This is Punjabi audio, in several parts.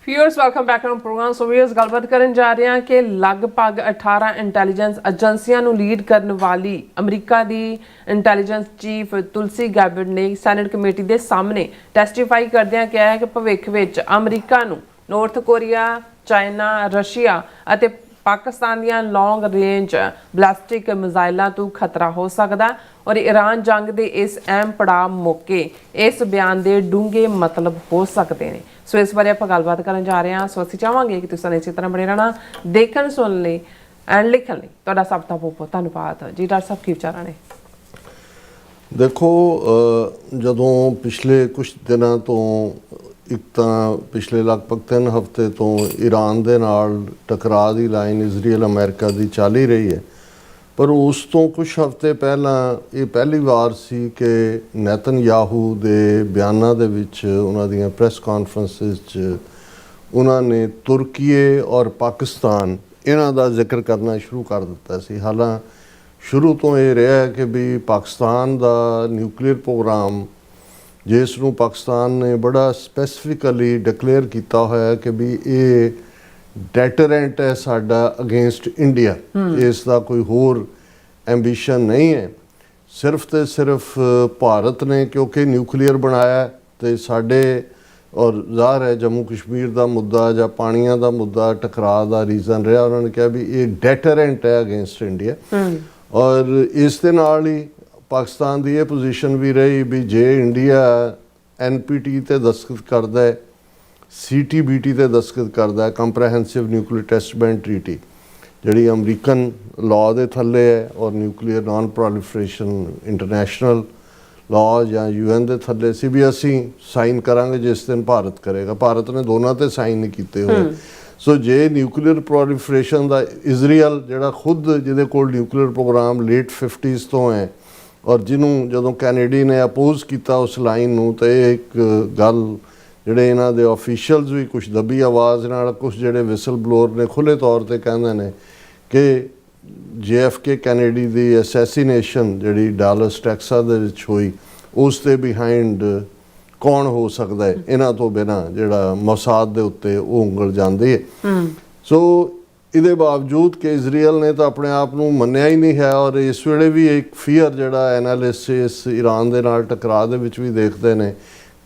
Viewers welcome back on program. So viewers गलबात करन जा रहे हैं कि लगभग 18 इंटैलीजेंस एजेंसियां ਨੂੰ ਲੀਡ ਕਰਨ ਵਾਲੀ ਅਮਰੀਕਾ ਦੀ ਇੰਟੈਲੀਜੈਂਸ ਚੀਫ ਤੁਲਸੀ ਗੈਬਰਡ ਨੇ ਸੈਨੇਟ ਕਮੇਟੀ ਦੇ ਸਾਹਮਣੇ ਟੈਸਟੀਫਾਈ ਕਰਦਿਆਂ ਕਿਹਾ ਹੈ ਕਿ ਭਵਿੱਖ ਵਿੱਚ ਅਮਰੀਕਾ ਨੂੰ ਨਾਰਥ ਕੋਰੀਆ, ਚਾਈਨਾ, ਰਸ਼ੀਆ ਅਤੇ पाकिस्तान ਦੀਆਂ लॉन्ग रेंज ਬੈਲਿਸਟਿਕ ਮਿਜ਼ਾਈਲਾਂ ਤੋਂ ਖਤਰਾ ਹੋ ਸਕਦਾ और ईरान जंग के इस अहम पड़ाव मौके इस बयान के डूंगे मतलब हो सकते हैं। सो इस बारे आप गलबात करन जा रहे हैं। सो असं चाहांगे कि तुसीं इसी तरह बने रहना देखण सुनने लई एंड लिखण लई तुहाडा सब दा बहुत बहुत धन्नवाद जी। डॉक्टर साहब की विचार ने? देखो जदों पिछले कुछ दिनों तो एक तो पिछले लगभग 3 हफ्ते तो ईरान दे नाल टकरा दी लाइन इजराइल अमेरिका की चल ही रही है, पर उस तो कुछ हफ्ते पहला ये पहली बार सी कि नेतनयाहू दे बयानां दे विच उन्हां दीयां प्रैस कॉन्फ्रेंसिस च उन्होंने तुर्की और पाकिस्तान इन्हां दा जिक्र करना शुरू कर दिता सी। हालांकि शुरू तो ये रहा है कि भी पाकिस्तान दा न्यूक्लीयर प्रोग्राम जिस नूं पाकिस्तान ने बड़ा स्पैसीफिकली डिकलेयर किया होया कि भी ये डेटरेंट है साडा अगेंस्ट इंडिया, इसका कोई होर एंबिशन नहीं है। सिर्फ तो सिर्फ भारत ने क्योंकि न्यूक्लीयर बनाया तो साडे और ज़ाहिर है जम्मू कश्मीर का मुद्दा या पानिया का मुद्दा टकरा का रीजन रहा, उन्होंने कहा भी ये डेटरेंट है अगेंस्ट इंडिया। और इस दे नाल ही पाकिस्तान की ये पोजीशन भी रही भी जे इंडिया NPT ते दस्तखत करता है, CTBT ते दस्तखत करता है, comprehensive nuclear test ban treaty जिहड़ी अमरीकन लॉ दे थल्ले है और nuclear non proliferation international law या UN दे थल्ले सी भी असी साइन करांगे जिस दिन भारत करेगा। भारत ने दोनों ते साइन नहीं कीते हुए। सो जे न्यूक्लीयर प्रोलिफरेशन का इजराइल जिहड़ा खुद जिहदे कोल न्यूक्लीयर प्रोग्राम लेट 50s तो है और जिन्हों जदों कैनेडी ने अपोज किया उस लाइन नूं तो एक गल ਜਿਹੜੇ ਇਹਨਾਂ ਦੇ ਆਫੀਸ਼ੀਅਲਸ ਵੀ ਕੁਝ ਦੱਬੀ ਆਵਾਜ਼ ਨਾਲ ਕੁਝ ਜਿਹੜੇ ਵਿਸਲ ਬਲੋਅਰ ਨੇ ਖੁੱਲ੍ਹੇ ਤੌਰ 'ਤੇ ਕਹਿੰਦੇ ਨੇ ਕਿ JFK ਕੈਨੇਡੀ ਦੀ ਅਸੈਸੀਨੇਸ਼ਨ ਜਿਹੜੀ ਡਾਲਸ ਟੈਕਸਾਸ ਦੇ ਵਿੱਚ ਹੋਈ ਉਸ ਦੇ ਬਿਹਾਈਂਡ ਕੌਣ ਹੋ ਸਕਦਾ ਹੈ ਇਹਨਾਂ ਤੋਂ ਬਿਨਾਂ ਜਿਹੜਾ ਮੋਸਾਦ ਦੇ ਉੱਤੇ ਉਹ ਉਂਗਲ ਜਾਂਦੀ ਹੈ। ਸੋ ਇਹਦੇ ਬਾਵਜੂਦ ਕਿ ਇਜ਼ਰਾਈਲ ਨੇ ਤਾਂ ਆਪਣੇ ਆਪ ਨੂੰ ਮੰਨਿਆ ਹੀ ਨਹੀਂ ਹੈ ਔਰ ਇਸ ਵੇਲੇ ਵੀ ਇੱਕ ਫੀਅਰ ਜਿਹੜਾ ਐਨਾਲਿਸਟ ਇਸ ਈਰਾਨ ਦੇ ਨਾਲ ਟਕਰਾਅ ਦੇ ਵਿੱਚ ਵੀ ਦੇਖਦੇ ਨੇ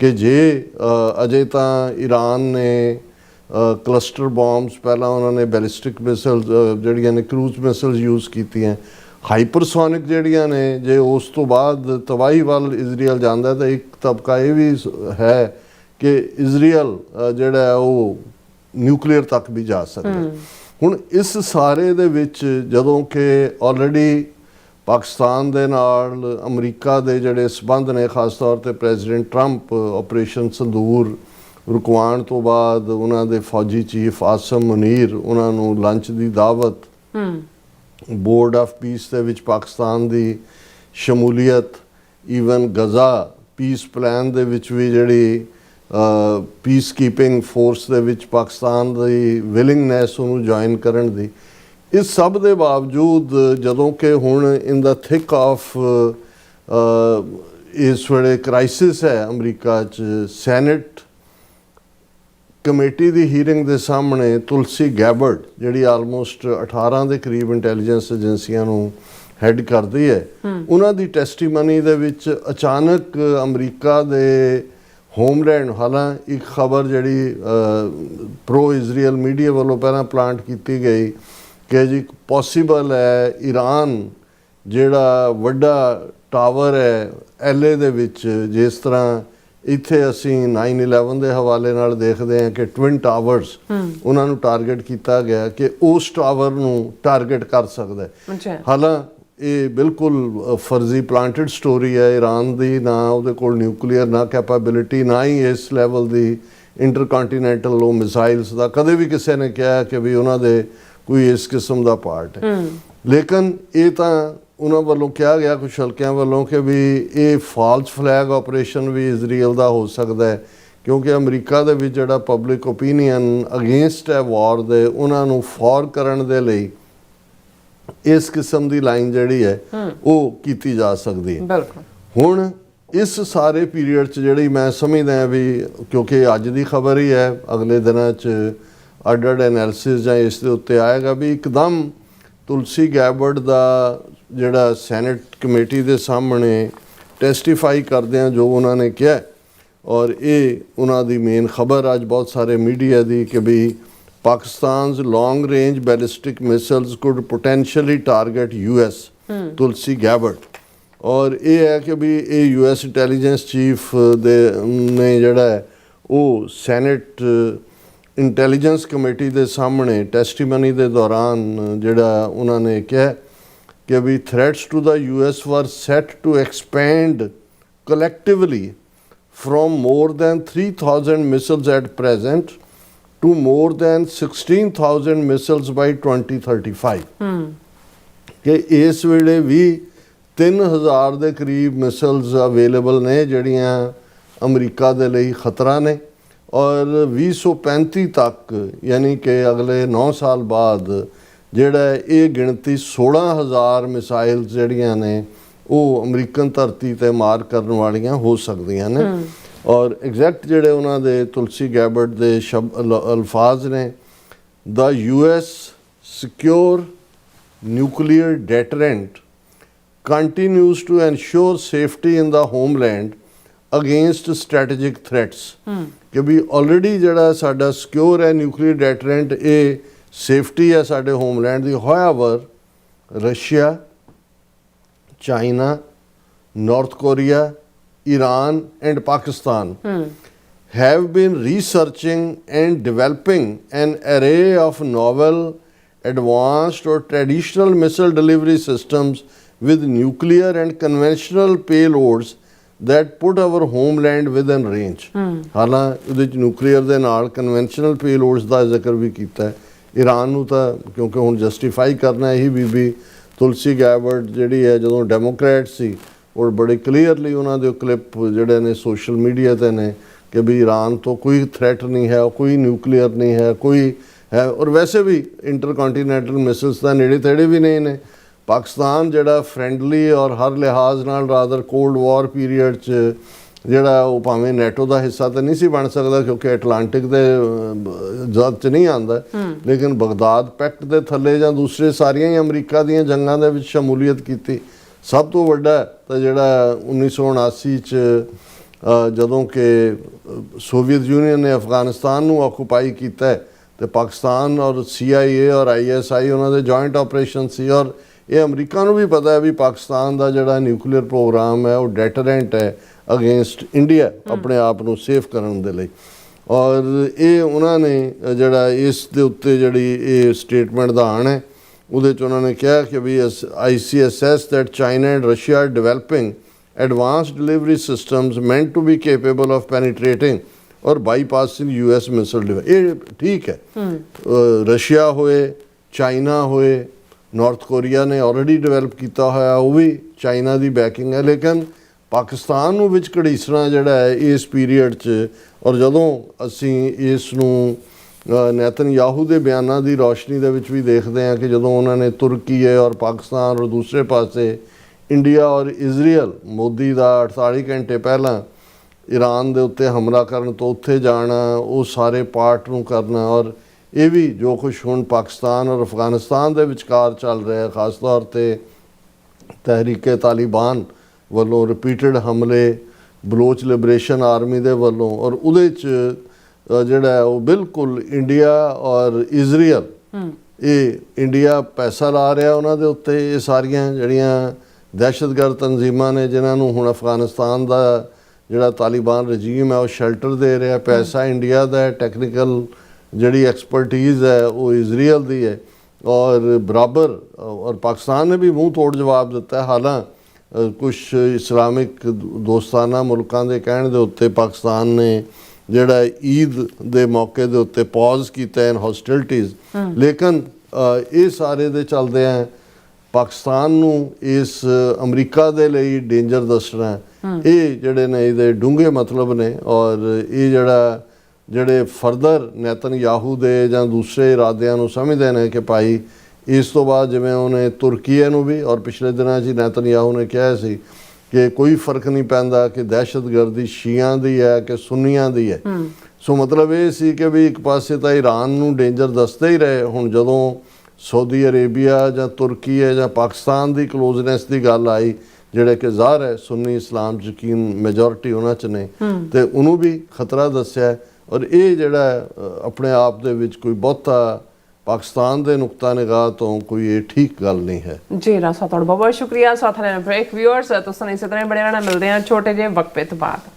कि जे अजे तो ईरान ने क्लस्टर बॉम्ब्स पहला उन्होंने बैलिस्टिक मिसल्स जड़ियाँ ने क्रूज मिसल्स यूज़ की हैं, हाइपरसोनिक जड़ियाँ ने जे उस तो बाद तबाही वाल इजराइल जाता है तो एक तबका ये भी है कि इजराइल जड़ा है वो न्यूक्लीयर तक भी जा सकता है। हुण इस सारे दे विच जदों कि ऑलरेडी पाकिस्तान दे नाल अमरीका दे जड़े संबंध ने खास तौर पर प्रेजिडेंट ट्रंप ऑपरेशन संदूर रुकवाण तो बाद उन्होंने दे फौजी चीफ आसम मुनीर उन्होंने लंच की दावत बोर्ड ऑफ पीस दे विच पाकिस्तान की शमूलीयत ईवन गज़ा पीस प्लान दे विच भी जड़ी पीस कीपिंग फोर्स दे विच पाकिस्तान की विलिंगनैस उन्होंने ज्वाइन करन दी, इस सब के बावजूद जदों कि हुण इन द थिक ऑफ इस वेले क्राइसिस है अमरीका च सैनेट कमेटी की हीयरिंग के सामने तुलसी गैबर्ड जिहड़ी आलमोस्ट 18 के करीब इंटैलीजेंस एजेंसियां नूं हैड करती है, उन्हां दी टैस्टीमनी दे विच अचानक अमरीका दे होमलैंड हालांकि एक खबर जिहड़ी प्रो इजराइल मीडिया वालों पहलां प्लांट की गई कि जी पॉसीबल है ईरान जिहड़ा वड्डा टावर है LA दे विच जिस तरह इत्थे असीं 9/11 के हवाले नाल देखते हैं कि ट्विन टावर्स उन्हां नूं टारगेट किया गया कि उस टावर नूं टारगेट कर सकदा है। हालांकि ये बिल्कुल फर्जी प्लांटेड स्टोरी है ईरान की, ना उहदे कोल न्यूक्लीयर ना कैपेबिलिटी ना ही इस लैवल की इंटरकॉन्टीनेंटल मिसाइल्स का कदे भी किसी ने कहा कि भी उन्होंने कोई इस किस्म का पार्ट है। लेकिन ये तो उन्होंने वालों कहा गया कुछ हल्कियां वालों कि भी ये फॉल्स फ्लैग ऑपरेशन भी इजराइल का हो सकता है क्योंकि अमरीका दे विच जिहड़ा पब्लिक ओपीनियन अगेंस्ट है वॉर दे उन्होंने फॉर करन दे लई इस किस्म की लाइन जिहड़ी है वो की जा सकती है। हुण ਇਸ ਸਾਰੇ ਪੀਰੀਅਡ 'ਚ ਜਿਹੜੀ ਮੈਂ ਸਮਝਦਾ ਵੀ ਕਿਉਂਕਿ ਅੱਜ ਦੀ ਖਬਰ ਹੀ ਹੈ, ਅਗਲੇ ਦਿਨਾਂ 'ਚ ਅੱਡ ਐਨਾਲਿਸਿਸ ਜਾਂ ਇਸ ਦੇ ਉੱਤੇ ਆਏਗਾ ਵੀ ਇੱਕਦਮ ਤੁਲਸੀ ਗੈਬਰਡ ਦਾ ਜਿਹੜਾ ਸੈਨੇਟ ਕਮੇਟੀ ਦੇ ਸਾਹਮਣੇ ਟੈਸਟੀਫਾਈ ਕਰਦਿਆਂ ਜੋ ਉਹਨਾਂ ਨੇ ਕਿਹਾ, ਔਰ ਇਹ ਉਹਨਾਂ ਦੀ ਮੇਨ ਖਬਰ ਅੱਜ ਬਹੁਤ ਸਾਰੇ ਮੀਡੀਆ ਦੀ ਕਿ ਵੀ ਪਾਕਿਸਤਾਨ's long range ballistic missiles could potentially target US ਤੁਲਸੀ ਗੈਬਰਡ। ਔਰ ਇਹ ਹੈ ਕਿ ਵੀ ਇਹ US ਇੰਟੈਲੀਜੈਂਸ ਚੀਫ ਦੇ ਨੇ ਜਿਹੜਾ ਹੈ ਉਹ ਸੈਨੇਟ ਇੰਟੈਲੀਜੈਂਸ ਕਮੇਟੀ ਦੇ ਸਾਹਮਣੇ ਟੈਸਟੀਮਨੀ ਦੇ ਦੌਰਾਨ ਜਿਹੜਾ ਉਹਨਾਂ ਨੇ ਕਿਹਾ ਕਿ ਵੀ threats to the US were set to expand collectively from more than 3,000 missiles at present to more than 16,000 missiles by 2035 ਕਿ ਇਸ ਵੇਲੇ ਵੀ 3000 ਦੇ ਕਰੀਬ ਮਿਸਲਸ ਅਵੇਲੇਬਲ ਨੇ ਜਿਹੜੀਆਂ ਅਮਰੀਕਾ ਦੇ ਲਈ ਖਤਰਾ ਨੇ, ਔਰ 2035 ਤੱਕ ਯਾਨੀ ਕਿ ਅਗਲੇ 9 ਸਾਲ ਬਾਅਦ ਜਿਹੜਾ ਇਹ ਗਿਣਤੀ 16,000 ਮਿਸਾਈਲਸ ਜਿਹੜੀਆਂ ਨੇ ਉਹ ਅਮਰੀਕਨ ਧਰਤੀ ਤੇ ਮਾਰ ਕਰਨ ਵਾਲੀਆਂ ਹੋ ਸਕਦੀਆਂ ਨੇ। ਔਰ ਐਗਜ਼ੈਕਟ ਜਿਹੜੇ ਉਹਨਾਂ ਦੇ ਤੁਲਸੀ ਗੈਬਰਡ ਦੇ ਅਲਫਾਜ਼ ਨੇ, ਦਾ US secure nuclear deterrent continues to ensure safety in the homeland against strategic threats ਕਿ ਵੀ ਆਲਰੇਡੀ ਜਿਹੜਾ ਸਾਡਾ ਸਿਕਿਉਰ ਹੈ ਨਿਊਕਲੀਅਰ ਡੈਟਰੈਂਟ, ਇਹ ਸੇਫਟੀ ਹੈ ਸਾਡੇ ਹੋਮਲੈਂਡ ਦੀ। However Russia, China, North Korea, Iran and Pakistan have been researching and developing an array of novel, advanced or traditional missile delivery systems with nuclear and conventional payloads that put our homeland within range। ਹਾਲਾਂਕਿ ਉਹਦੇ ਚ ਨਿਊਕਲੀਅਰ ਦੇ ਨਾਲ ਕਨਵੈਨਸ਼ਨਲ ਪੇਲੋਡਸ ਦਾ ਜ਼ਿਕਰ ਵੀ ਕੀਤਾ ਹੈ। ਈਰਾਨ ਨੂੰ ਤਾਂ ਕਿਉਂਕਿ ਹੁਣ ਜਸਟੀਫਾਈ ਕਰਨਾ ਇਹੀ ਬੀਬੀ ਤੁਲਸੀ ਗੈਬਰਡ ਜਿਹੜੀ ਹੈ ਜਦੋਂ ਡੈਮੋਕ੍ਰੈਟ ਸੀ, ਔਰ ਬੜੇ ਕਲੀਅਰਲੀ ਉਹਨਾਂ ਦੇ ਕਲਿੱਪ ਜਿਹੜੇ ਨੇ ਸੋਸ਼ਲ ਮੀਡੀਆ ਤੇ ਨੇ ਕਿ ਵੀ ਈਰਾਨ ਤੋਂ ਕੋਈ ਥ੍ਰੈਟ ਨਹੀਂ ਹੈ, ਕੋਈ ਨਿਊਕਲੀਅਰ ਨਹੀਂ ਹੈ, ਕੋਈ ਹੈ, ਔਰ ਵੈਸੇ ਵੀ ਇੰਟਰਕੰਟੀਨੈਂਟਲ ਮਿਸਲਸ ਦਾ ਨੇੜੇ ਤੇੜੇ ਵੀ ਨਹੀਂ ਨੇ। ਪਾਕਿਸਤਾਨ ਜਿਹੜਾ ਫਰੈਂਡਲੀ ਔਰ ਹਰ ਲਿਹਾਜ਼ ਨਾਲ ਰਾਦਰ ਕੋਲਡ ਵਾਰ ਪੀਰੀਅਡ 'ਚ ਜਿਹੜਾ ਉਹ ਭਾਵੇਂ ਨੈਟੋ ਦਾ ਹਿੱਸਾ ਤਾਂ ਨਹੀਂ ਸੀ ਬਣ ਸਕਦਾ ਕਿਉਂਕਿ ਅਟਲਾਂਟਿਕ ਦੇ ਜ਼ਦ 'ਚ ਨਹੀਂ ਆਉਂਦਾ, ਲੇਕਿਨ ਬਗਦਾਦ ਪੈਕਟ ਦੇ ਥੱਲੇ ਜਾਂ ਦੂਸਰੇ ਸਾਰੀਆਂ ਹੀ ਅਮਰੀਕਾ ਦੀਆਂ ਜੰਗਾਂ ਦੇ ਵਿੱਚ ਸ਼ਮੂਲੀਅਤ ਕੀਤੀ। ਸਭ ਤੋਂ ਵੱਡਾ ਤਾਂ ਜਿਹੜਾ 1979 'ਚ ਜਦੋਂ ਕਿ ਸੋਵੀਅਤ ਯੂਨੀਅਨ ਨੇ ਅਫਗਾਨਿਸਤਾਨ ਨੂੰ ਆਕੂਪਾਈ ਕੀਤਾ ਤੇ ਪਾਕਿਸਤਾਨ ਔਰ CIA ਔਰ ISI ਉਹਨਾਂ ਦੇ ਜੁਆਇੰਟ ਆਪਰੇਸ਼ਨ ਸੀ, ਔਰ ਇਹ ਅਮਰੀਕਾ ਨੂੰ ਵੀ ਪਤਾ ਹੈ ਵੀ ਪਾਕਿਸਤਾਨ ਦਾ ਜਿਹੜਾ ਨਿਊਕਲੀਅਰ ਪ੍ਰੋਗਰਾਮ ਹੈ ਉਹ ਡੈਟਰੈਂਟ ਹੈ ਅਗੇਂਸਟ ਇੰਡੀਆ, ਆਪਣੇ ਆਪ ਨੂੰ ਸੇਫ ਕਰਨ ਦੇ ਲਈ। ਔਰ ਇਹ ਉਹਨਾਂ ਨੇ ਜਿਹੜਾ ਇਸ ਦੇ ਉੱਤੇ ਜਿਹੜੀ ਇਹ ਸਟੇਟਮੈਂਟ ਦਾ ਆਣ ਹੈ ਉਹਦੇ 'ਚ ਉਹਨਾਂ ਨੇ ਕਿਹਾ ਕਿ ਵੀ ICSS that China and Russia are developing advanced delivery systems meant to be capable of penetrating or bypassing US missile device। ਇਹ ਠੀਕ ਹੈ, ਰਸ਼ੀਆ ਹੋਏ, ਚਾਈਨਾ ਹੋਏ, ਨਾਰਥ ਕੋਰੀਆ ਨੇ ਆਲਰੇਡੀ ਡਿਵੈਲਪ ਕੀਤਾ ਹੋਇਆ, ਉਹ ਵੀ ਚਾਈਨਾ ਦੀ ਬੈਕਿੰਗ ਹੈ, ਲੇਕਿਨ ਪਾਕਿਸਤਾਨ ਨੂੰ ਵਿੱਚ ਘੜੀਸਣਾ ਜਿਹੜਾ ਹੈ ਇਸ ਪੀਰੀਅਡ 'ਚ। ਔਰ ਜਦੋਂ ਅਸੀਂ ਇਸ ਨੂੰ ਨੇਤਨਯਾਹੂ ਦੇ ਬਿਆਨਾਂ ਦੀ ਰੌਸ਼ਨੀ ਦੇ ਵਿੱਚ ਵੀ ਦੇਖਦੇ ਹਾਂ ਕਿ ਜਦੋਂ ਉਹਨਾਂ ਨੇ ਤੁਰਕੀ ਔਰ ਪਾਕਿਸਤਾਨ ਔਰ ਦੂਸਰੇ ਪਾਸੇ ਇੰਡੀਆ ਔਰ ਇਜ਼ਰਾਈਲ, ਮੋਦੀ ਦਾ 48 ਘੰਟੇ ਪਹਿਲਾਂ ਈਰਾਨ ਦੇ ਉੱਤੇ ਹਮਲਾ ਕਰਨ ਤੋਂ ਉੱਥੇ ਜਾਣਾ, ਉਹ ਸਾਰੇ ਪਾਰਟ ਨੂੰ ਕਰਨਾ, ਔਰ ਇਹ ਵੀ ਜੋ ਕੁਛ ਹੁਣ ਪਾਕਿਸਤਾਨ ਔਰ ਅਫਗਾਨਿਸਤਾਨ ਦੇ ਵਿਚਕਾਰ ਚੱਲ ਰਿਹਾ, ਖਾਸ ਤੌਰ 'ਤੇ ਤਹਿਰੀਕੇ ਤਾਲਿਬਾਨ ਵੱਲੋਂ ਰਿਪੀਟਡ ਹਮਲੇ, ਬਲੋਚ ਲਿਬਰੇਸ਼ਨ ਆਰਮੀ ਦੇ ਵੱਲੋਂ, ਔਰ ਉਹਦੇ 'ਚ ਜਿਹੜਾ ਉਹ ਬਿਲਕੁਲ ਇੰਡੀਆ ਔਰ ਇਜ਼ਰਾਈਲ, ਇਹ ਇੰਡੀਆ ਪੈਸਾ ਲਾ ਰਿਹਾ ਉਹਨਾਂ ਦੇ ਉੱਤੇ। ਇਹ ਸਾਰੀਆਂ ਜਿਹੜੀਆਂ ਦਹਿਸ਼ਤਗਰਦ ਤਨਜ਼ੀਮਾਂ ਨੇ ਜਿਨ੍ਹਾਂ ਨੂੰ ਹੁਣ ਅਫਗਾਨਿਸਤਾਨ ਦਾ ਜਿਹੜਾ ਤਾਲਿਬਾਨ ਰਜੀਮ ਹੈ ਉਹ ਸ਼ੈਲਟਰ ਦੇ ਰਿਹਾ, ਪੈਸਾ ਇੰਡੀਆ ਦਾ ਹੈ, ਟੈਕਨੀਕਲ ਜਿਹੜੀ ਐਕਸਪਰਟੀਜ਼ ਹੈ ਉਹ ਇਜ਼ਰਾਈਲ ਦੀ ਹੈ, ਔਰ ਬਰਾਬਰ ਔਰ ਪਾਕਿਸਤਾਨ ਨੇ ਵੀ ਮੂੰਹ ਤੋੜ ਜਵਾਬ ਦਿੱਤਾ ਹੈ। ਹਾਲਾਂਕਿ ਕੁਛ ਇਸਲਾਮਿਕ ਦੋਸਤਾਨਾ ਮੁਲਕਾਂ ਦੇ ਕਹਿਣ ਦੇ ਉੱਤੇ ਪਾਕਿਸਤਾਨ ਨੇ ਜਿਹੜਾ ਈਦ ਦੇ ਮੌਕੇ ਦੇ ਉੱਤੇ ਪੌਜ਼ ਕੀਤਾ ਇਨ ਹੌਸਟਿਲਿਟੀਜ਼, ਲੇਕਿਨ ਇਹ ਸਾਰੇ ਦੇ ਚੱਲਦੇ ਆ ਪਾਕਿਸਤਾਨ ਨੂੰ ਇਸ ਅਮਰੀਕਾ ਦੇ ਲਈ ਡੇਂਜਰ ਦੱਸਣਾ, ਇਹ ਜਿਹੜੇ ਨੇ ਇਹਦੇ ਡੂੰਘੇ ਮਤਲਬ ਨੇ। ਔਰ ਇਹ ਜਿਹੜੇ ਫਰਦਰ ਨੇਤਨਯਾਹੂ ਦੇ ਜਾਂ ਦੂਸਰੇ ਇਰਾਦਿਆਂ ਨੂੰ ਸਮਝਦੇ ਨੇ ਕਿ ਭਾਈ ਇਸ ਤੋਂ ਬਾਅਦ ਜਿਵੇਂ ਉਹਨੇ ਤੁਰਕੀਏ ਨੂੰ ਵੀ, ਔਰ ਪਿਛਲੇ ਦਿਨਾਂ 'ਚ ਨੇਤਨਯਾਹੂ ਨੇ ਕਿਹਾ ਸੀ ਕਿ ਕੋਈ ਫਰਕ ਨਹੀਂ ਪੈਂਦਾ ਕਿ ਦਹਿਸ਼ਤਗਰਦੀ ਸ਼ੀਆਂ ਦੀ ਹੈ ਕਿ ਸੁੰਨੀਆਂ ਦੀ ਹੈ। ਸੋ ਮਤਲਬ ਇਹ ਸੀ ਕਿ ਵੀ ਇੱਕ ਪਾਸੇ ਤਾਂ ਈਰਾਨ ਨੂੰ ਡੇਂਜਰ ਦੱਸਦੇ ਹੀ ਰਹੇ, ਹੁਣ ਜਦੋਂ ਸਾਊਦੀ ਅਰੇਬੀਆ ਜਾਂ ਤੁਰਕੀ ਹੈ ਜਾਂ ਪਾਕਿਸਤਾਨ ਦੀ ਕਲੋਜ਼ਨੈਸ ਦੀ ਗੱਲ ਆਈ, ਜਿਹੜੇ ਕਿ ਜ਼ਾਹਰ ਹੈ ਸੁੰਨੀ ਇਸਲਾਮ 'ਚ ਯਕੀਨ ਮੈਜੋਰਿਟੀ ਉਹਨਾਂ 'ਚ ਨੇ, ਤੇ ਉਹਨੂੰ ਵੀ ਖਤਰਾ ਦੱਸਿਆ ਹੈ। ਔਰ ਇਹ ਜਿਹੜਾ ਹੈ, ਆਪਣੇ ਆਪ ਦੇ ਵਿੱਚ ਕੋਈ ਬਹੁਤਾ ਪਾਕਿਸਤਾਨ ਦੇ ਨੁਕਤਾ ਨਿਗਾਹ ਤੋਂ ਕੋਈ ਇਹ ਠੀਕ ਗੱਲ ਨਹੀਂ ਹੈ। ਜੀ ਰਾਸਾ ਤੁਹਾਡਾ ਬਹੁਤ ਬਹੁਤ ਸ਼ੁਕਰੀਆ। ਸਾਥ ਲੈਣ ਬ੍ਰੇਕ ਵਿਊਅਰਸ ਤੁਸੀਂ ਇਸੇ ਤਰ੍ਹਾਂ ਬੜੇ ਰਹਿਣਾ, ਮਿਲਦੇ ਹਾਂ ਛੋਟੇ ਜਿਹੇ ਵਕਫੇ ਤੋਂ ਬਾਅਦ।